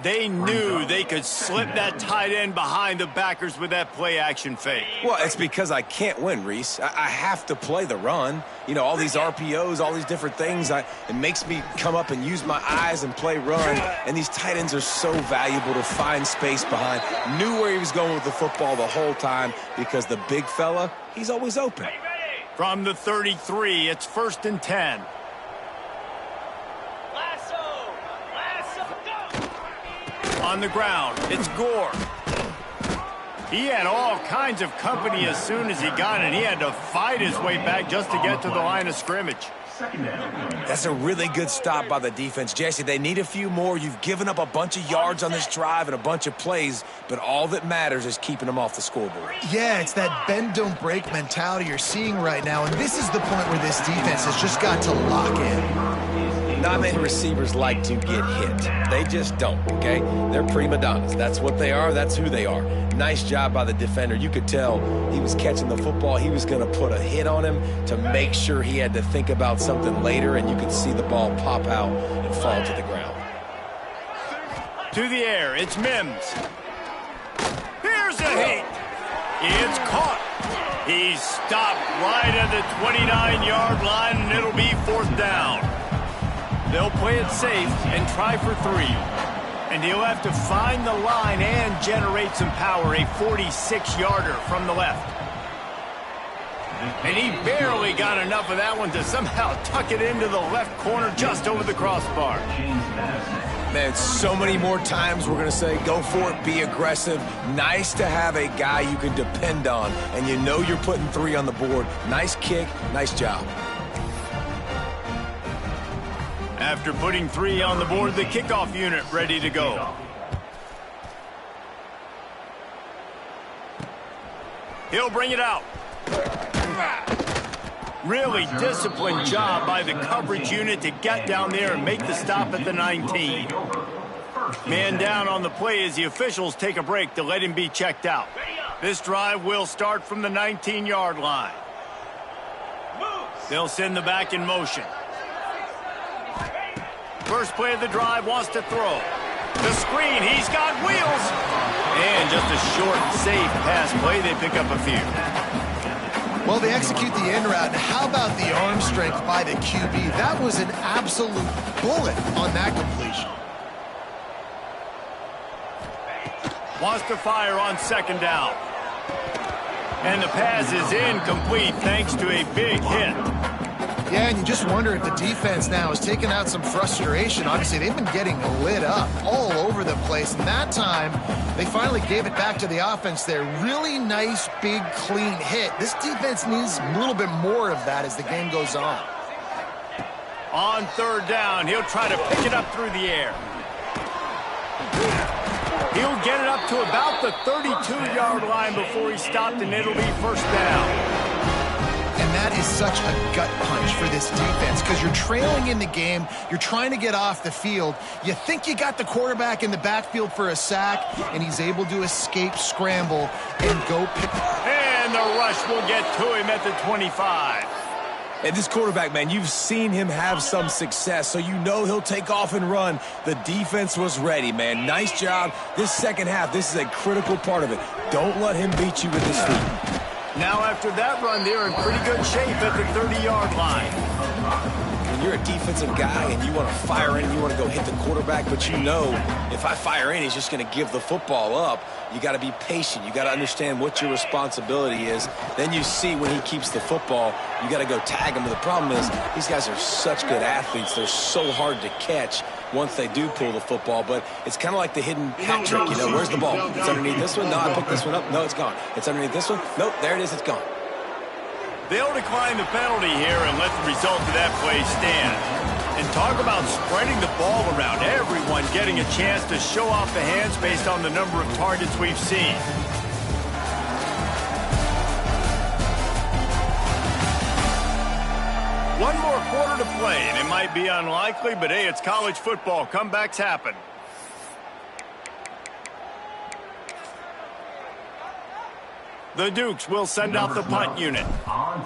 S1: They knew they could slip that tight end behind the backers with that play action fake.
S2: Well, it's because I can't win, Reese. I have to play the run. You know, all these RPOs, all these different things. It makes me come up and use my eyes and play run. And these tight ends are so valuable to find space behind. Knew where he was going with the football the whole time because the big fella, he's always open.
S1: From the 33, it's 1st and 10. On the ground, it's Gore. He had all kinds of company as soon as he got it. He had to fight his way back just to get to the line of scrimmage.
S2: That's a really good stop by the defense. Jesse, they need a few more. You've given up a bunch of yards on this drive and a bunch of plays, but all that matters is keeping them off the scoreboard.
S3: Yeah, it's that bend, don't break mentality you're seeing right now, and this is the point where this defense has just got to lock in.
S2: Not many receivers like to get hit. They just don't, okay? They're prima donnas. That's what they are. That's who they are. Nice job by the defender. You could tell he was catching the football. He was going to put a hit on him to make sure he had to think about something later, and you could see the ball pop out and fall to the ground.
S1: To the air, it's Mims. Here's a hit. It's caught. He's stopped right at the 29-yard line, and it'll be 4th down. They'll play it safe and try for 3. And he'll have to find the line and generate some power, a 46-yarder from the left. And he barely got enough of that one to somehow tuck it into the left corner just over the crossbar.
S2: Man, so many more times we're going to say, go for it, be aggressive. Nice to have a guy you can depend on, and you know you're putting 3 on the board. Nice kick, nice job.
S1: After putting 3 on the board, the kickoff unit ready to go. He'll bring it out. Really disciplined job by the coverage unit to get down there and make the stop at the 19. Man down on the play as the officials take a break to let him be checked out. This drive will start from the 19-yard line. They'll send the back in motion. First play of the drive, wants to throw. The screen, he's got wheels. And just a short, safe pass play, they pick up a few.
S3: Well, they execute the end route. How about the arm strength by the QB? That was an absolute bullet on that completion.
S1: Wants to fire on 2nd down. And the pass is incomplete thanks to a big hit.
S3: Yeah, and you just wonder if the defense now is taking out some frustration. Obviously, they've been getting lit up all over the place. And that time, they finally gave it back to the offense there. Really nice, big, clean hit. This defense needs a little bit more of that as the game goes on.
S1: On 3rd down, he'll try to pick it up through the air. He'll get it up to about the 32-yard line before he's stopped, and it'll be 1st down.
S3: And that is such a gut punch for this defense because you're trailing in the game. You're trying to get off the field. You think you got the quarterback in the backfield for a sack, and he's able to escape, scramble, and go pick.
S1: And the rush will get to him at the 25.
S2: And this quarterback, man, you've seen him have some success, so you know he'll take off and run. The defense was ready, man. Nice job. This second half, this is a critical part of it. Don't let him beat you with his feet.
S1: Now after that run, they're in pretty good shape at the 30-yard line.
S2: When you're a defensive guy and you want to fire in, you want to go hit the quarterback, but you know if I fire in, he's just going to give the football up. You got to be patient. You got to understand what your responsibility is. Then you see when he keeps the football, you got to go tag him. But the problem is these guys are such good athletes. They're so hard to catch once they do pull the football. But it's kind of like the hidden hat trick. You know, where's the ball? It's underneath this one. No, I picked this one up. No, it's gone. It's underneath this one. Nope, there it is. It's gone.
S1: They'll decline the penalty here and let the result of that play stand. And talk about spreading the ball around. Everyone getting a chance to show off the hands based on the number of targets we've seen. One more quarter to play, and it might be unlikely, but hey, it's college football. Comebacks happen. The Dukes will send out the punt unit.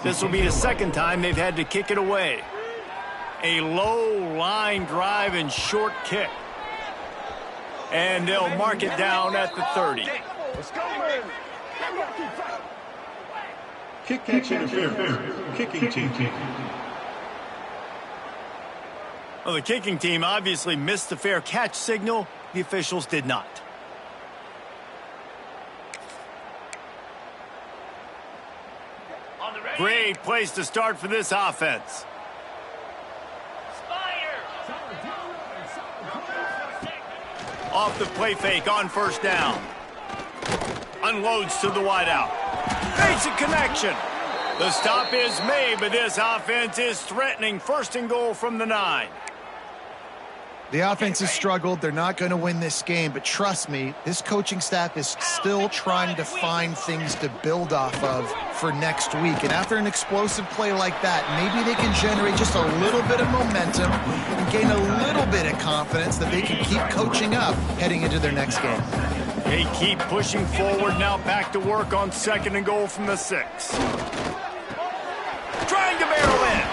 S1: This will be the second time they've had to kick it away. A low line drive and short kick. And they'll mark it down at the 30.
S5: Kick catch interference. Kicking team.
S1: Well, the kicking team obviously missed the fair catch signal. The officials did not. Great place to start for this offense. Off the play fake on first down. Unloads to the wideout. Basic connection. The stop is made, but this offense is threatening first and goal from the 9.
S3: The offense has struggled. They're not going to win this game, but trust me, this coaching staff is still trying to find things to build off of for next week. And after an explosive play like that, maybe they can generate just a little bit of momentum and gain a little bit of confidence that they can keep coaching up heading into their next game.
S1: They keep pushing forward, now back to work on second and goal from the 6. Trying to barrel in.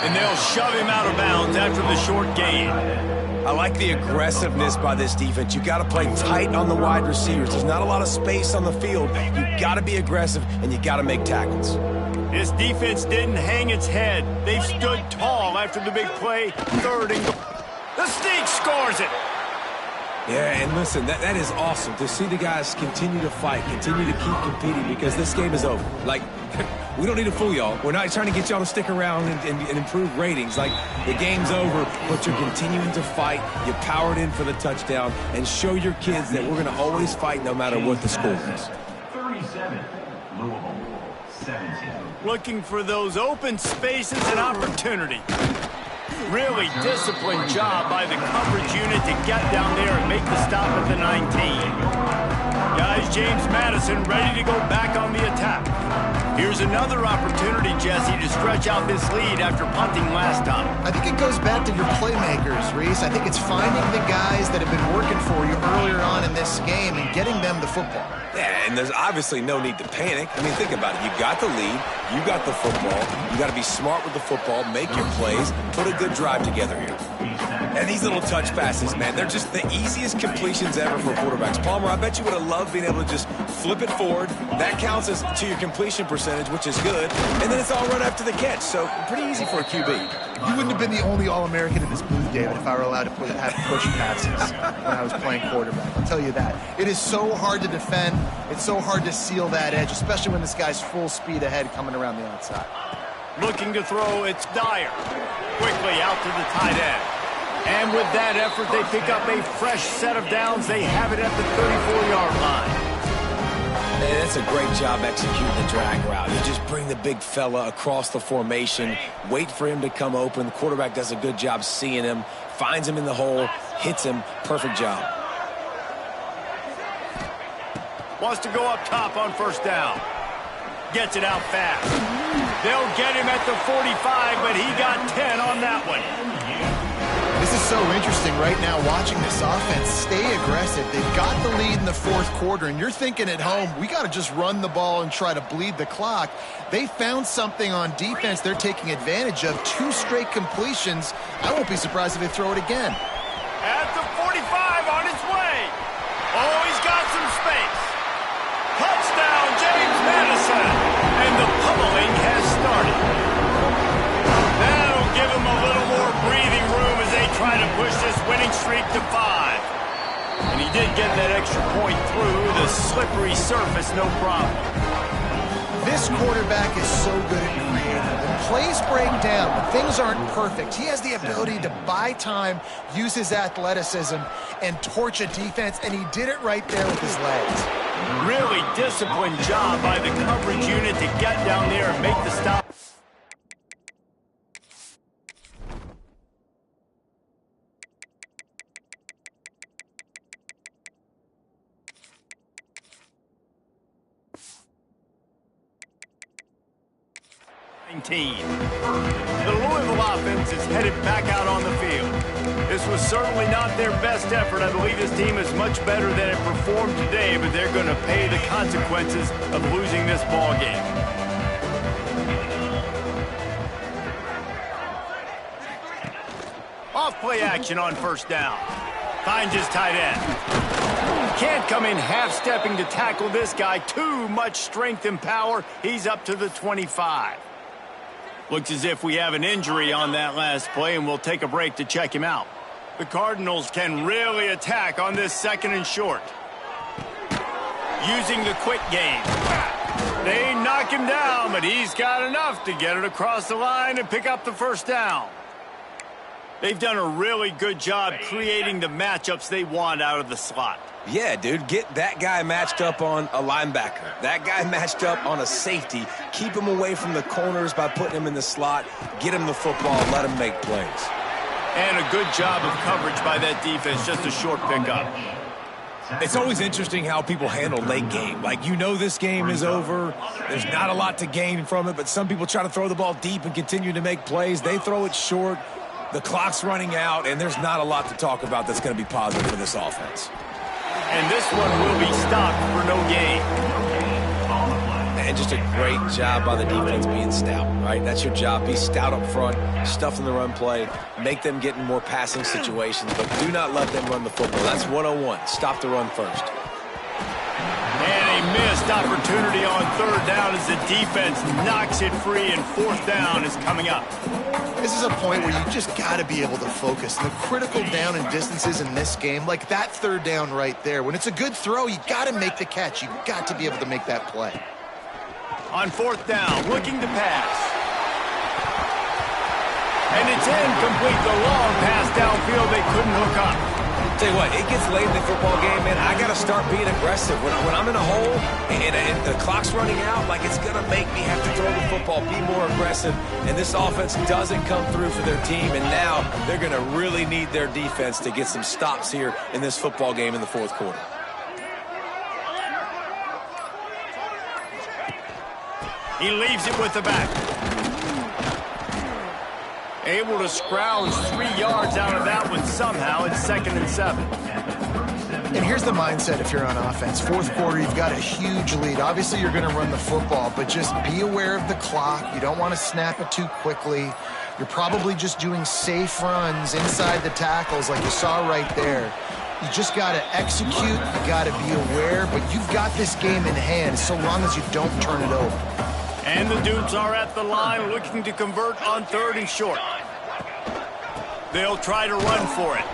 S1: And they'll shove him out of bounds after the short gain.
S2: I like the aggressiveness by this defense. You got to play tight on the wide receivers. There's not a lot of space on the field. You got to be aggressive, and you got to make tackles.
S1: This defense didn't hang its head. They've stood tall after the big play. Third and goal. The Sneak scores it.
S2: Yeah, and listen, that is awesome to see the guys continue to fight, continue to keep competing, because this game is over. Like, we don't need to fool y'all. We're not trying to get y'all to stick around and improve ratings. Like, the game's over, but you're continuing to fight. You powered in for the touchdown, and show your kids that we're going to always fight no matter what the score is.
S5: 37, Louisville, 17.
S1: Looking for those open spaces and opportunity. Really disciplined job by the coverage unit to get down there and make the stop at the 19. Guys, James Madison ready to go back on the attack. Here's another opportunity, Jesse, to stretch out this lead after punting last time.
S3: I think it goes back to your playmakers, Reese. I think it's finding the guys that have been working for you earlier on in this game and getting them the football.
S2: Yeah, and there's obviously no need to panic. I mean, think about it. You got the lead. You got the football. You got to be smart with the football, make your plays, put a good drive together here. And these little touch passes, man, they're just the easiest completions ever for quarterbacks. Palmer, I bet you would have loved being able to just flip it forward. That counts as to your completion percentage, which is good. And then it's all run after the catch, so pretty easy for a QB.
S3: You wouldn't have been the only All-American in this booth, David, if I were allowed to have push passes when I was playing quarterback. I'll tell you that. It is so hard to defend. It's so hard to seal that edge, especially when this guy's full speed ahead coming around the outside.
S1: Looking to throw, it's Dyer. Quickly out to the tight end. And with that effort, they pick up a fresh set of downs. They have it at the 34-yard line.
S2: Man, that's a great job executing the drag route. You just bring the big fella across the formation, wait for him to come open. The quarterback does a good job seeing him, finds him in the hole, hits him. Perfect job.
S1: Wants to go up top on first down. Gets it out fast. They'll get him at the 45, but he got 10 on that one.
S3: This is so interesting right now, watching this offense stay aggressive. They've got the lead in the fourth quarter, and you're thinking at home, we got to just run the ball and try to bleed the clock. They found something on defense they're taking advantage of. 2 straight completions. I won't be surprised if they throw it again.
S1: At the 45, on its way. Oh, he's got some space. Touchdown, James Madison. And the pummeling has started. That'll give him a little more breathing room as they try to push this winning streak to 5. And he did get that extra point through the slippery surface, no problem.
S3: This quarterback is so good at creating. When plays break down, when things aren't perfect, he has the ability to buy time, use his athleticism, and torch a defense, and he did it right there with his legs.
S1: Really disciplined job by the coverage unit to get down there and make the stop. The Louisville offense is headed back out on the field. This was certainly not their best effort. I believe this team is much better than it performed today, but they're going to pay the consequences of losing this ball game. Off play action on first down. Finds his tight end. Can't come in half-stepping to tackle this guy. Too much strength and power. He's up to the 25. Looks as if we have an injury on that last play, and we'll take a break to check him out. The Cardinals can really attack on this second and short. Using the quick game. They knock him down, but he's got enough to get it across the line and pick up the first down. They've done a really good job creating the matchups they want out of the slot.
S2: Yeah, dude, get that guy matched up on a linebacker. That guy matched up on a safety. Keep him away from the corners by putting him in the slot. Get him the football, let him make plays.
S1: And a good job of coverage by that defense, just a short pickup.
S2: It's always interesting how people handle late game. Like, you know this game is over. There's not a lot to gain from it, but some people try to throw the ball deep and continue to make plays. They throw it short. The clock's running out, and there's not a lot to talk about that's going to be positive for this offense.
S1: And this one will be stopped for no gain.
S2: And just a great job by the defense being stout, right? That's your job. Be stout up front, stuff in the run play, make them get in more passing situations, but do not let them run the football. That's 101. Stop the run first.
S1: And a missed opportunity on third down as the defense knocks it free, and fourth down is coming up.
S3: This is a point where you just got to be able to focus. The critical down and distances in this game, like that third down right there, when it's a good throw, you got to make the catch. You got to be able to make that play.
S1: On fourth down, looking to pass. And it's incomplete. The long pass downfield, they couldn't hook up.
S2: Tell you what, it gets late in the football game, man. I got to start being aggressive. When I'm in a hole and the clock's running out, like, it's going to make me have to throw the football, be more aggressive. And this offense doesn't come through for their team, and now they're going to really need their defense to get some stops here in this football game in the fourth quarter.
S1: He leaves it with the back. Able to scrounge 3 yards out of that one somehow. It's 2nd and 7.
S3: And here's the mindset if you're on offense. Fourth quarter, you've got a huge lead. Obviously, you're going to run the football, but just be aware of the clock. You don't want to snap it too quickly. You're probably just doing safe runs inside the tackles like you saw right there. You just got to execute. You got to be aware, but you've got this game in hand so long as you don't turn it over.
S1: And the Dukes are at the line looking to convert on third and short. They'll try to run for it.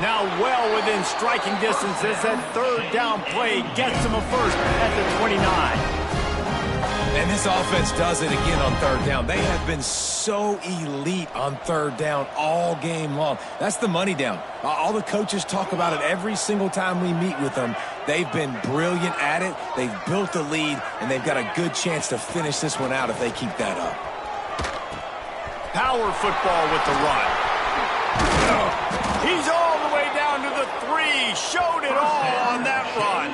S1: Now well within striking distance as that third down play gets them a first at the 29.
S2: And this offense does it again on third down. They have been so elite on third down all game long. That's the money down. All the coaches talk about it every single time we meet with them. They've been brilliant at it. They've built the lead, and they've got a good chance to finish this one out if they keep that up.
S1: Power football with the run. He's all the way down to the 3. Showed it all on that run.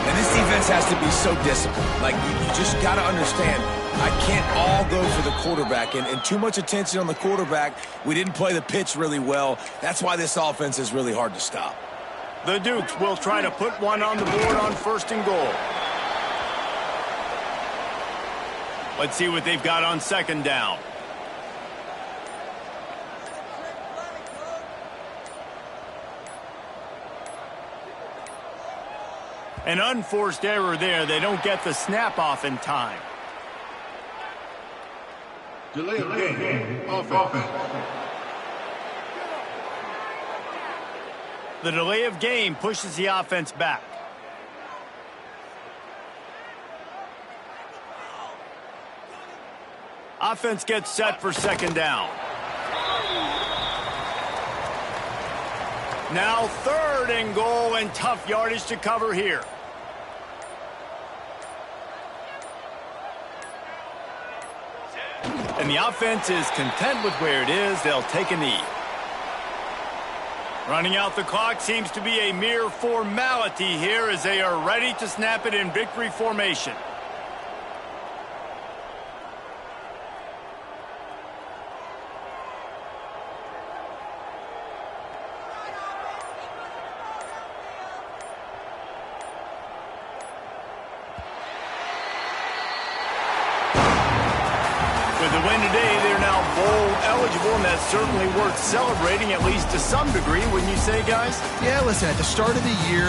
S2: And this defense has to be so disciplined. Like, you just got to understand, I can't all go for the quarterback. And too much attention on the quarterback. We didn't play the pitch really well. That's why this offense is really hard to stop.
S1: The Dukes will try to put one on the board on 1st and goal. Let's see what they've got on 2nd down. An unforced error there. They don't get the snap off in time.
S5: Delay of game. Offense.
S1: The delay of game pushes the offense back. Offense gets set for 2nd down. Now 3rd and goal, and tough yardage to cover here. And the offense is content with where it is. They'll take a knee. Running out the clock seems to be a mere formality here as they are ready to snap it in victory formation. With the win today, they're now bowl eligible, and that's certainly worth celebrating, at least to some degree, wouldn't you say, guys?
S3: Yeah, listen, at the start of the year,